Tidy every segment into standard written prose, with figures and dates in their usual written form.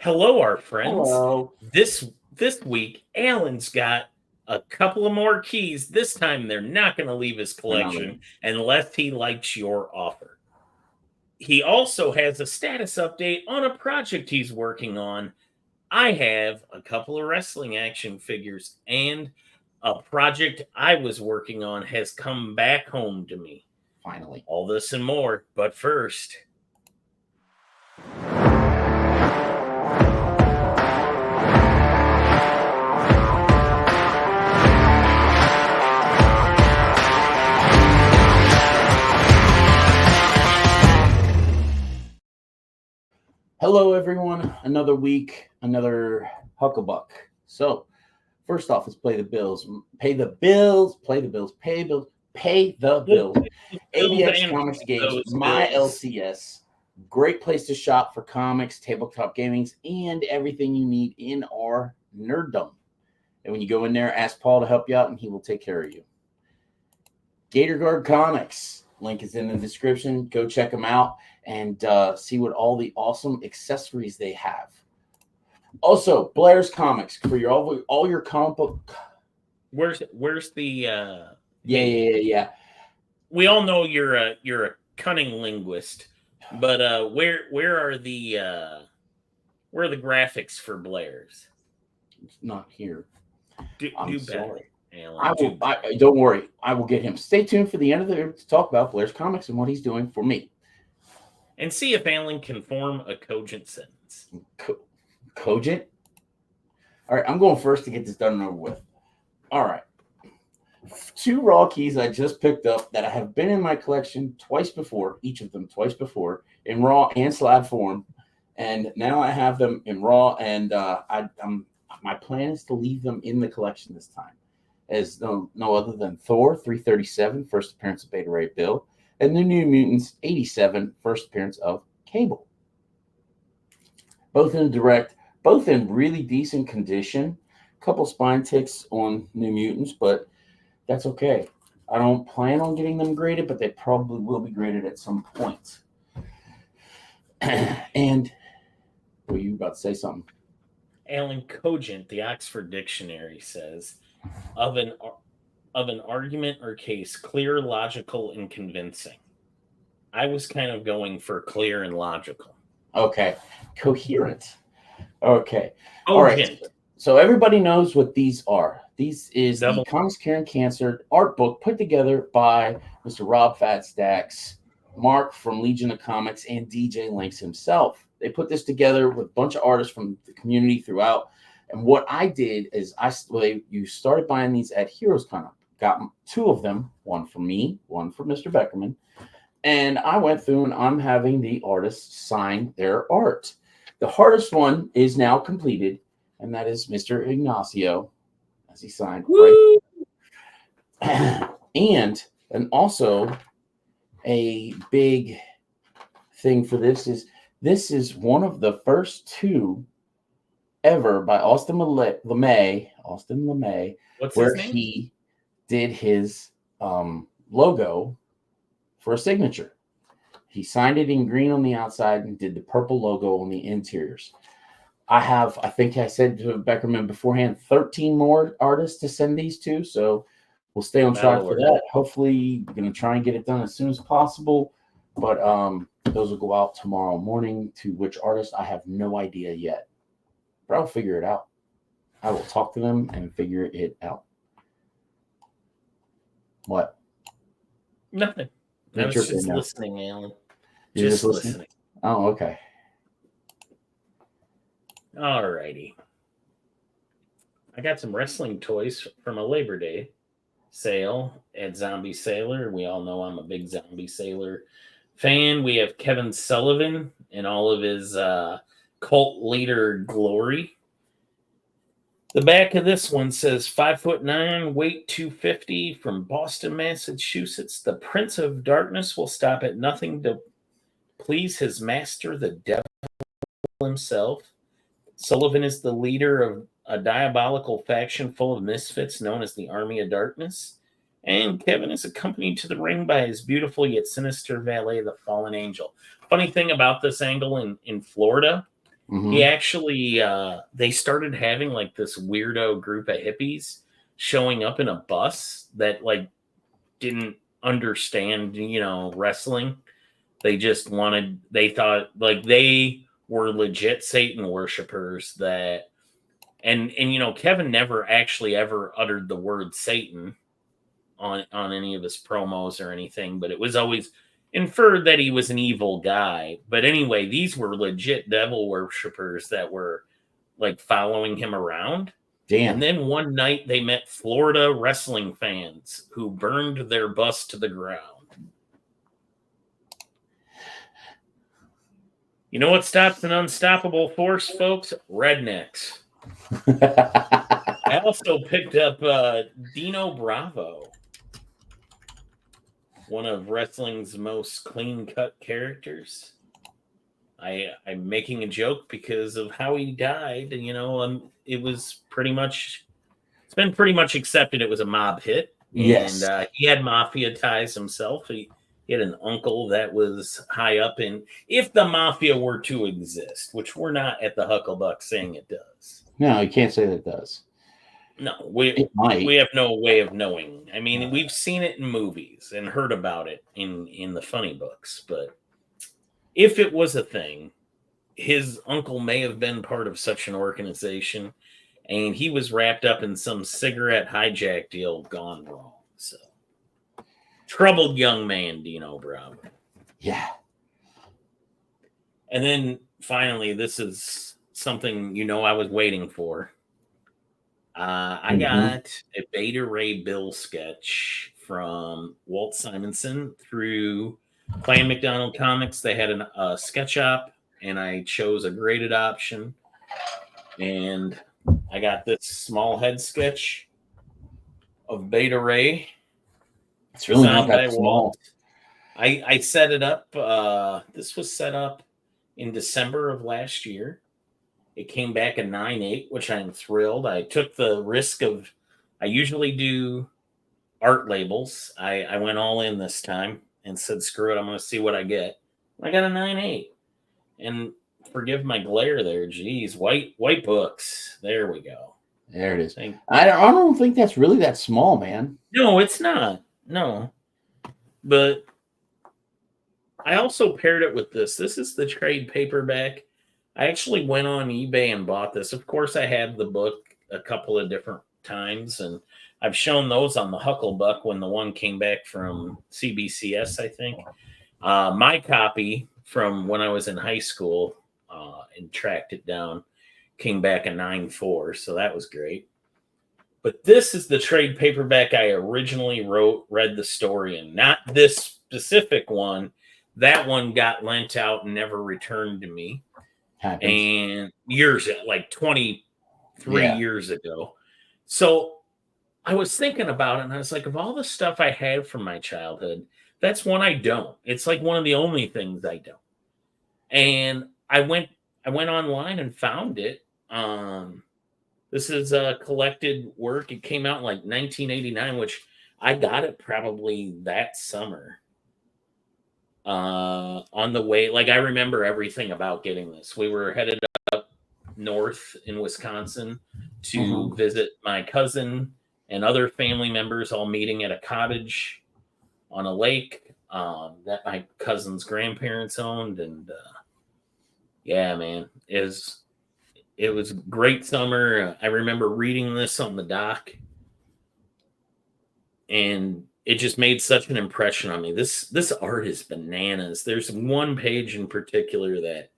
Hello, our friends. Hello. This week, Alan's got a couple of more keys. This time, they're not going to leave his They're not collection leaving. unless he likes your offer. He also has a status update on a project he's working on. I have a couple of wrestling action figures, and a project I was working on has come back home to me. Finally. All this and more, but first. Hello, everyone. Another week, another Hucklebuck. So, first off, let's play the bills. Pay the bills. Play the bills. Pay bills. Pay the bills. ABX Comics Gauge, my LCS. Great place to shop for comics, tabletop gamings, and everything you need in our nerddom. And when you go in there, ask Paul to help you out, and he will take care of you. Gator Guard Comics. Link is in the description. Go check them out and see what all the awesome accessories they have. Also, Blair's Comics for your all your comic book. Where's the Yeah. We all know you're a cunning linguist, but where are the graphics for Blair's? It's not here. I'm sorry. Alan, don't worry. I will get him. Stay tuned for the end of the to talk about Blair's Comics and what he's doing for me. And see if Alan can form a cogent sentence. Cogent? All right, I'm going first to get this done and over with. All right. 2 raw keys I just picked up that have been in my collection twice before, each of them twice before, in raw and slab form. And now I have them in raw, and my plan is to leave them in the collection this time. As no other than Thor 337, first appearance of Beta Ray Bill, and the New Mutants 87, first appearance of Cable. Both in direct, both in really decent condition. Couple spine ticks on New Mutants, but that's okay. I don't plan on getting them graded, but they probably will be graded at some point. And were you about to say something? Alan, cogent, the Oxford Dictionary says, of an argument or case, clear, logical, and convincing. I was kind of going for clear and logical. Okay. Coherent. Okay. Cogent. All right. So everybody knows what these are. These is the Comics Curing Cancer art book put together by Mr. Rob Fatstacks, Mark from Legion of Comics, and DJ Links himself. They put this together with a bunch of artists from the community throughout. And what I did is you started buying these at Heroes Con. Got 2 of them, one for me, one for Mr. Beckerman. And I went through and I'm having the artists sign their art. The hardest one is now completed, and that is Mr. Ignacio, as he signed. Woo! Right. And also a big thing for this is one of the first 2 ever by Austin LeMay, where he did his logo for a signature. He signed it in green on the outside and did the purple logo on the interiors. I think I said to Beckerman beforehand, 13 more artists to send these to, so we'll stay on track for that. Hopefully, we're going to try and get it done as soon as possible, but those will go out tomorrow morning. To which artist, I have no idea yet, but I'll figure it out. I will talk to them and figure it out. What? Nothing. I was just listening, Alan. You're just listening? Oh, okay. All righty. I got some wrestling toys from a Labor Day sale at Zombie Sailor. We all know I'm a big Zombie Sailor fan. We have Kevin Sullivan in all of his cult leader glory. The back of this one says 5'9", weight 250, from Boston, Massachusetts. The Prince of Darkness will stop at nothing to please his master, the devil himself. Sullivan is the leader of a diabolical faction full of misfits known as the Army of Darkness. And Kevin is accompanied to the ring by his beautiful yet sinister valet, the Fallen Angel. Funny thing about this angle in Florida, Mhm. He actually, they started having like this weirdo group of hippies showing up in a bus that like didn't understand, wrestling. They just wanted, they thought like they were legit Satan worshipers that, and Kevin never actually ever uttered the word Satan on any of his promos or anything, but it was always inferred that he was an evil guy. But anyway, these were legit devil worshippers that were like following him around. And Damn. then one night they met Florida wrestling fans who burned their bus to the ground. You know what stops an unstoppable force, folks? Rednecks. I also picked up Dino Bravo, one of wrestling's most clean-cut characters. I'm making a joke because of how he died, and it was pretty much, it's been pretty much accepted it was a mob hit, and Yes. he had mafia ties himself. He had an uncle that was high up in, if the mafia were to exist, which we're not at the Hucklebuck saying it does. No, you can't say that it does. No, It might. we have no way of knowing. I mean, we've seen it in movies and heard about it in the funny books, but if it was a thing, his uncle may have been part of such an organization, and he was wrapped up in some cigarette hijack deal gone wrong. So, troubled young man, Dino Brown. Yeah. And then finally, this is something I was waiting for. I got a Beta Ray Bill sketch from Walt Simonson through Clan McDonald Comics. They had a sketch op, and I chose a graded option. And I got this small head sketch of Beta Ray. It's really not designed by that small. Walt. I set it up. This was set up in December of last year. It came back a 9.8, which I'm thrilled. I took the risk of, I usually do art labels. I went all in this time and said, screw it, I'm going to see what I get. I got a 9.8. And forgive my glare there. Geez, white books. There we go. There it is. I don't think that's really that small, man. No, it's not. No. But I also paired it with this. This is the trade paperback. I actually went on eBay and bought this. Of course, I had the book a couple of different times, and I've shown those on the Hucklebuck when the one came back from CBCS, I think. My copy from when I was in high school and tracked it down came back a 9.4, so that was great. But this is the trade paperback I originally read the story in, not this specific one. That one got lent out and never returned to me. Happens. And years, like 23 years ago. So I was thinking about it, and I was like, of all the stuff I had from my childhood, that's one I don't. It's like one of the only things I don't. And I went online and found it. This is a collected work. It came out in like 1989, which I got it probably that summer. On the way, like I remember everything about getting this. We were headed up north in Wisconsin to visit my cousin and other family members, all meeting at a cottage on a lake that my cousin's grandparents owned. And yeah, man, it was a great summer. I remember reading this on the dock, and it just made such an impression on me. This art is bananas. There's one page in particular that,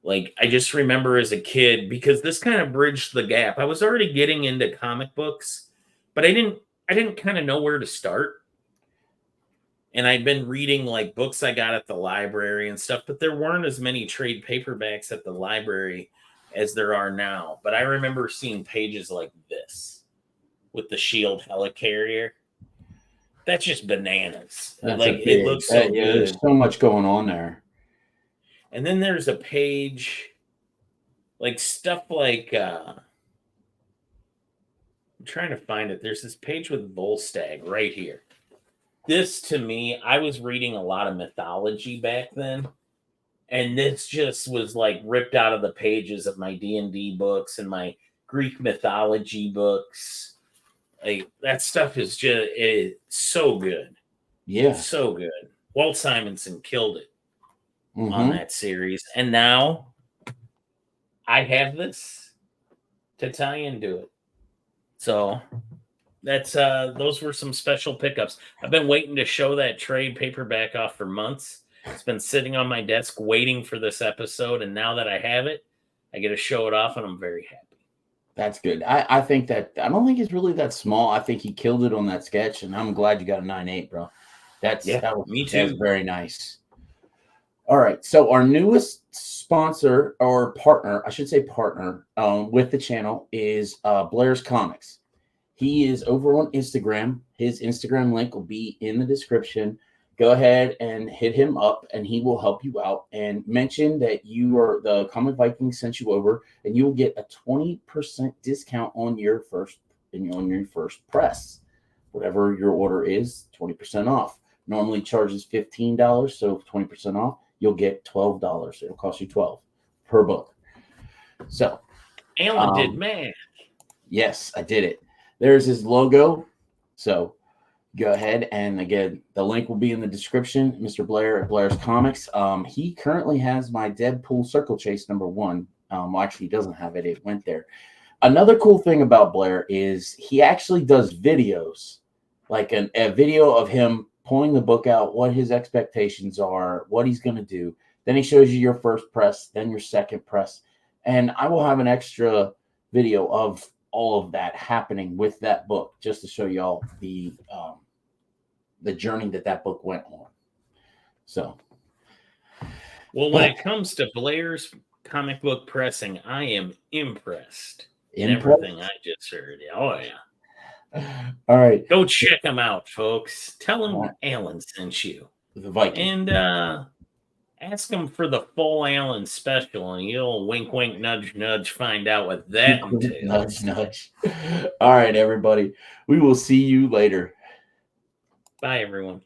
like, I just remember as a kid, because this kind of bridged the gap. I was already getting into comic books, but I didn't kind of know where to start. And I'd been reading like books I got at the library and stuff, but there weren't as many trade paperbacks at the library as there are now. But I remember seeing pages like this with the Shield helicarrier. That's just bananas. It looks so good. There's so much going on there. And then there's a page, like stuff like I'm trying to find it. There's this page with Volstagg right here. This, to me, I was reading a lot of mythology back then, And this just was like ripped out of the pages of my D&D books and my Greek mythology books. Like that stuff is so good. Yeah. So good. Walt Simonson killed it on Mhm. that series. And now I have this to tie into it. So that's those were some special pickups. I've been waiting to show that trade paperback off for months. It's been sitting on my desk waiting for this episode, and now that I have it, I get to show it off, and I'm very happy. That's good. I think that I don't think it's really that small. I think he killed it on that sketch, and I'm glad you got a 9.8, bro. That was, me that's too. very nice. All right. So our newest sponsor or partner, I should say partner, with the channel is Blair's Comics. He is over on Instagram. His Instagram link will be in the description. Go ahead and hit him up, and he will help you out. And mention that you are the Comic Vikings sent you over, and you will get a 20% discount on your first press. Whatever your order is, 20% off. Normally charges $15, so 20% off, you'll get $12. It'll cost you $12 per book. So, Alan did math. Yes, I did it. There's his logo. So go ahead, and again, the link will be in the description. Mr. Blair at Blair's Comics. He currently has my Deadpool Circle Chase #1. Well, actually, he doesn't have it. It went there. Another cool thing about Blair is he actually does videos, like a video of him pulling the book out, what his expectations are, what he's going to do. Then he shows you your first press, then your second press. And I will have an extra video of all of that happening with that book, just to show y'all the journey that book went on. So, well, when it comes to Blair's comic book pressing, I am impressed in everything I just heard. Oh yeah. All right, go check them out, folks. Tell them Alan sent you, the Viking, and ask them for the full Alan special, and you'll wink, wink, nudge, nudge, find out what that entails. Nudge, nudge. All right, everybody. We will see you later. Bye, everyone.